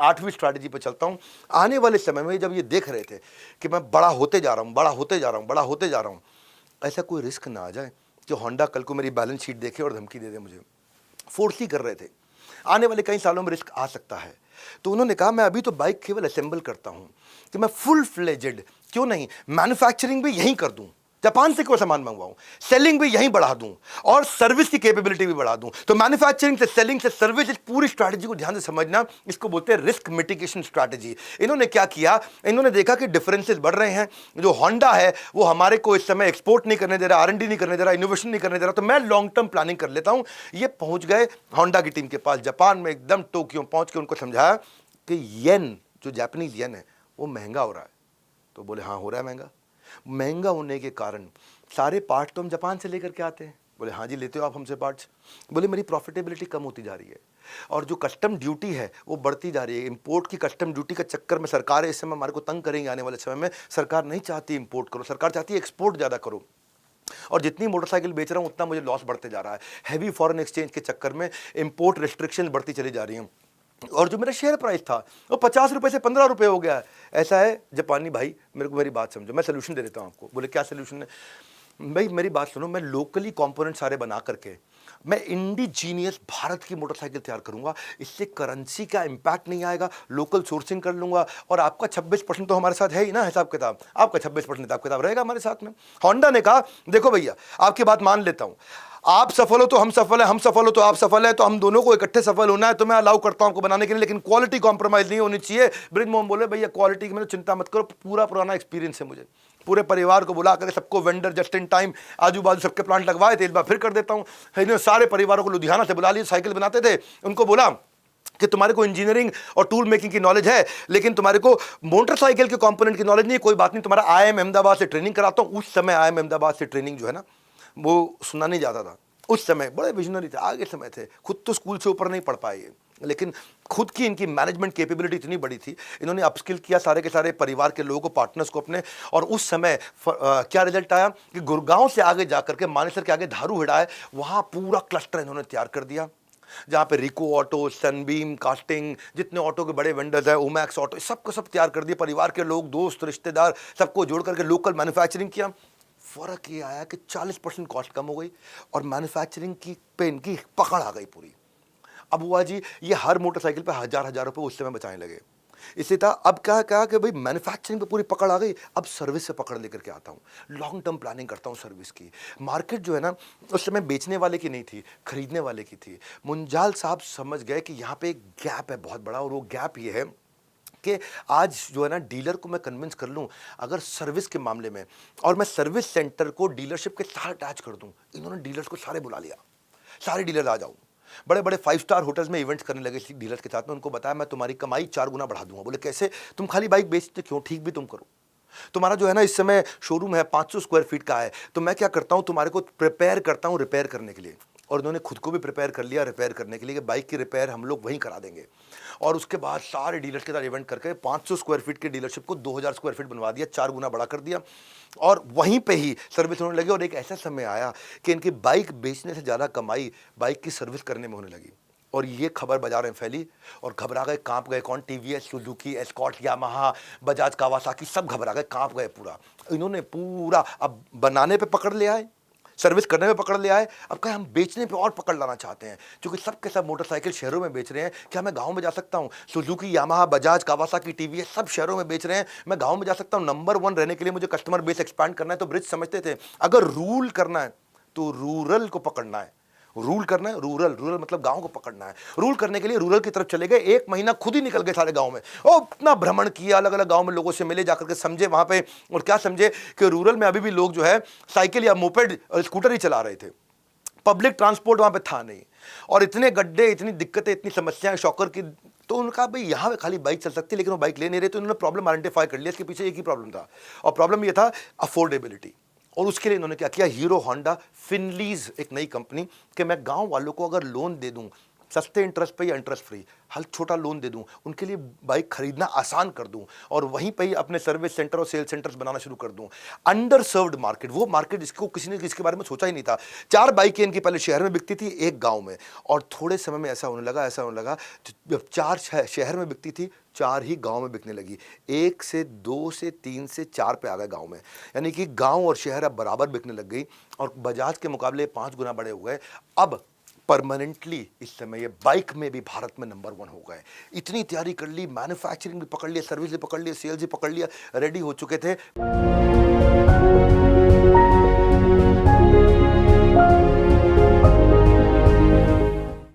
8वीं स्ट्रैटेजी पे चलता हूँ। आने वाले समय में जब ये देख रहे थे कि मैं बड़ा होते जा रहा हूँ, बड़ा होते जा रहा हूँ, बड़ा होते जा रहा हूँ, ऐसा कोई रिस्क ना आ जाए कि होंडा कल को मेरी बैलेंस शीट देखे और धमकी दे दे मुझे। फोर्सी कर रहे थे, आने वाले कई सालों में रिस्क आ सकता है। तो उन्होंने कहा मैं अभी तो बाइक केवल असेंबल करता हूं, कि मैं फुल फ्लेजेड क्यों नहीं मैन्युफैक्चरिंग भी यहीं कर दूं, जापान से क्यों सामान मंगवाऊं, सेलिंग भी यहीं बढ़ा दूं और सर्विस की कैपेबिलिटी भी बढ़ा दूं। तो मैन्युफैक्चरिंग से सेलिंग से सर्विस, इस पूरी स्ट्रैटेजी को ध्यान से समझना, इसको बोलते हैं रिस्क मिटिगेशन स्ट्रैटेजी। इन्होंने क्या किया, इन्होंने देखा कि डिफरेंसेस बढ़ रहे हैं, जो होंडा है वो हमारे को इस समय एक्सपोर्ट नहीं करने दे रहा, R&D नहीं करने दे रहा, इनोवेशन नहीं करने दे रहा, तो मैं लॉन्ग टर्म प्लानिंग कर लेता हूं। ये पहुंच गए होंडा की टीम के पास जापान में, एकदम टोक्यो पहुंच के उनको समझाया कि येन, जो जापानीज येन है, वो महंगा हो रहा है। तो बोले हाँ हो रहा है महंगा। महंगा होने के कारण सारे पार्ट तो हम जापान से लेकर के आते हैं। बोले हाँ जी लेते हो आप हमसे पार्ट्स। बोले मेरी प्रॉफिटेबिलिटी कम होती जा रही है और जो कस्टम ड्यूटी है वो बढ़ती जा रही है। इंपोर्ट की कस्टम ड्यूटी के चक्कर में सरकार इस समय हमारे को तंग करेंगे। आने वाले समय में सरकार नहीं चाहती इंपोर्ट करो, सरकार चाहती है एक्सपोर्ट ज़्यादा करो। और जितनी मोटरसाइकिल बेच रहा हूँ उतना मुझे लॉस बढ़ते जा रहा है। हैवी फॉरेन एक्सचेंज के चक्कर में इंपोर्ट रिस्ट्रिक्शन बढ़ती चली जा रही हैं और जो मेरा शेयर प्राइस था वो 50 रुपए से 15 रुपए हो गया है। ऐसा है जापानी भाई, मेरे को मेरी बात समझो, मैं सोल्यूशन दे देता हूँ आपको। बोले क्या सोल्यूशन है? भाई मेरी बात सुनो, मैं लोकली कंपोनेंट सारे बना करके मैं इंडिजीनियस भारत की मोटरसाइकिल तैयार करूंगा। इससे करेंसी का इंपैक्ट नहीं आएगा, लोकल सोर्सिंग कर लूंगा और आपका 26% तो हमारे साथ है ही ना हिसाब किताब, आपका 26% हिसाब किताब रहेगा हमारे साथ में। होंडा ने कहा देखो भैया आपकी बात मान लेता हूं, आप सफल हो तो हम सफल है, हम सफल हो तो आप सफल है, तो हम दोनों को इकट्ठे सफल होना है, तो मैं अलाउ करता हूं आपको बनाने के लिए, लेकिन क्वालिटी कॉम्प्रोमाइज नहीं होनी चाहिए। ब्रिजमोहन बोले भैया क्वालिटी की मैंने चिंता मत करो, पूरा पुराना एक्सपीरियंस है मुझे, पूरे परिवार को बुला करके सबको वेंडर जस्ट इन टाइम आजू बाजू सबके प्लांट लगवाए थे, इस बार फिर कर देता हूं। इन्होंने सारे परिवारों को लुधियाना से बुला लिया, साइकिल बनाते थे, उनको बोला कि तुम्हारे को इंजीनियरिंग और टूल मेकिंग की नॉलेज है लेकिन तुम्हारे को मोटरसाइकिल के कंपोनेंट की नॉलेज नहीं है, कोई बात नहीं, तुम्हारा IIM अहमदाबाद से ट्रेनिंग कराता हूं। उस समय IIM अहमदाबाद से ट्रेनिंग जो है ना वो सुना नहीं जाता था। उस समय बड़े विजनरी थे, आगे समय थे, खुद तो स्कूल से ऊपर नहीं पढ़ पाए लेकिन खुद की इनकी मैनेजमेंट कैपेबिलिटी इतनी बड़ी थी, इन्होंने अपस्किल किया सारे के सारे परिवार के लोगों को, पार्टनर्स को अपने। और उस समय क्या रिजल्ट आया कि गुड़गांव से आगे जाकर के मानेसर के आगे धारू हिड़ा है, वहां पूरा क्लस्टर इन्होंने तैयार कर दिया, जहां पे रिको ऑटो, सनबीम कास्टिंग, जितने ऑटो के बड़े वेंडर्स हैं, ओमैक्स ऑटो, सबको सब तैयार कर दिया। परिवार के लोग, दोस्त, रिश्तेदार, सबको जोड़ करके लोकल मैन्युफैक्चरिंग किया। फर्क ये आया कि 40% कॉस्ट कम हो गई और मैन्युफैक्चरिंग की पे इनकी पकड़ आ गई पूरी। अब हुआ जी ये हर मोटरसाइकिल पे हजार रुपए उस समय बचाने लगे। इसी था अब क्या कहा कि भाई मैन्युफैक्चरिंग पे पूरी पकड़ आ गई, अब सर्विस से पकड़ लेकर के आता हूँ, लॉन्ग टर्म प्लानिंग करता हूँ सर्विस की। मार्केट जो है ना उस समय बेचने वाले की नहीं थी, खरीदने वाले की थी। मुंजाल साहब समझ गए कि यहाँ पे एक गैप है बहुत बड़ा, और वो गैप ये है कि आज जो है ना डीलर को मैं कन्विंस कर लूँ अगर सर्विस के मामले में, और मैं सर्विस सेंटर को डीलरशिप के साथ अटैच कर दूँ। इन्होंने डीलर्स को सारे बुला लिया, सारे डीलर आ जाओ, बड़े बड़े 5 स्टार होटल्स में इवेंट्स करने लगे डीलर्स के साथ में। उनको बताया मैं तुम्हारी कमाई 4 गुना बढ़ा दूंगा। बोले कैसे? तुम खाली बाइक बेचते क्यों, ठीक भी तुम करो। तुम्हारा जो है ना इस समय शोरूम है 500 स्क्वायर फीट का है, तो मैं क्या करता हूं तुम्हारे को प्रिपेयर करता हूं रिपेयर करने के लिए। और उन्होंने खुद को भी प्रिपेयर कर लिया रिपेयर करने के लिए कि बाइक की रिपेयर हम लोग वहीं करा देंगे। और उसके बाद सारे डीलर्स के साथ इवेंट करके 500 स्क्वायर फीट के डीलरशिप को 2000 स्क्वायर फीट बनवा दिया, 4 गुना बड़ा कर दिया और वहीं पे ही सर्विस होने लगी। और एक ऐसा समय आया कि इनकी बाइक बेचने से ज़्यादा कमाई बाइक की सर्विस करने में होने लगी। और ये खबर बाजार में फैली और घबरा गए, कांप गए। कौन? TVS, Suzuki, escort, Yamaha, Bajaj, Kawasaki, सब घबरा गए, कांप गए पूरा। इन्होंने पूरा अब बनाने पे पकड़ लिया है, सर्विस करने में पकड़ लिया है, अब कहीं हम बेचने पे और पकड़ लाना चाहते हैं, क्योंकि सब के सब मोटरसाइकिल शहरों में बेच रहे हैं। क्या मैं गांव में जा सकता हूं? Suzuki, Yamaha, Bajaj, Kawasaki, TVS सब शहरों में बेच रहे हैं, मैं गांव में जा सकता हूं? नंबर 1 रहने के लिए मुझे कस्टमर बेस एक्सपैंड करना है। तो ब्रिज समझते थे अगर रूल करना है तो रूरल को पकड़ना है, रूल करना है, रूरल, रूरल मतलब गांव को पकड़ना है। रूल करने के लिए रूरल की तरफ चले गए, 1 महीना खुद ही निकल गए सारे गांव में, और इतना भ्रमण किया, अलग अलग गांव में लोगों से मिले, जाकर के समझे वहां पे। और क्या समझे कि रूरल में अभी भी लोग जो है साइकिल या मोपेड और स्कूटर ही चला रहे थे, पब्लिक ट्रांसपोर्ट वहां पे था नहीं, और इतने गड्ढे, इतनी दिक्कतें, इतनी समस्याएं शॉकर की। तो उनका भाई यहाँ पे खाली बाइक चल सकती है, लेकिन वो बाइक ले नहीं रहे। तो उन्होंने प्रॉब्लम आइडेंटिफाई कर लिया, इसके पीछे एक ही प्रॉब्लम था, और प्रॉब्लम ये था अफोर्डेबिलिटी। और उसके लिए इन्होंने क्या किया, हीरो होंडा फिनलीज एक नई कंपनी, कि मैं गांव वालों को अगर लोन दे दूं सस्ते इंटरेस्ट पे या इंटरेस्ट फ्री हल छोटा लोन दे दूं, उनके लिए बाइक खरीदना आसान कर दूं और वहीं पे ही अपने सर्विस सेंटर और सेल सेंटर्स बनाना शुरू कर दूं। अंडर सर्व्ड मार्केट, वो मार्केट जिसको किसी ने किसके बारे में सोचा ही नहीं था। 4 बाइकें इनकी पहले शहर में बिकती थी, 1 गांव में, और थोड़े समय में ऐसा होने लगा जब 4 शहर में बिकती थी, 4 ही गांव में बिकने लगी। 1 से 2 से 3 से 4 पे आ गए गांव में, यानी कि गांव और शहर अब बराबर बिकने लग गई और बजाज के मुकाबले 5 गुना बड़े हो गए। अब परमानेंटली इस समय ये बाइक में भी भारत में नंबर 1 हो गए। इतनी तैयारी कर ली, मैन्युफैक्चरिंग भी पकड़ लिया, सर्विस भी पकड़ लिया, सेल्स भी पकड़ लिया, रेडी हो चुके थे।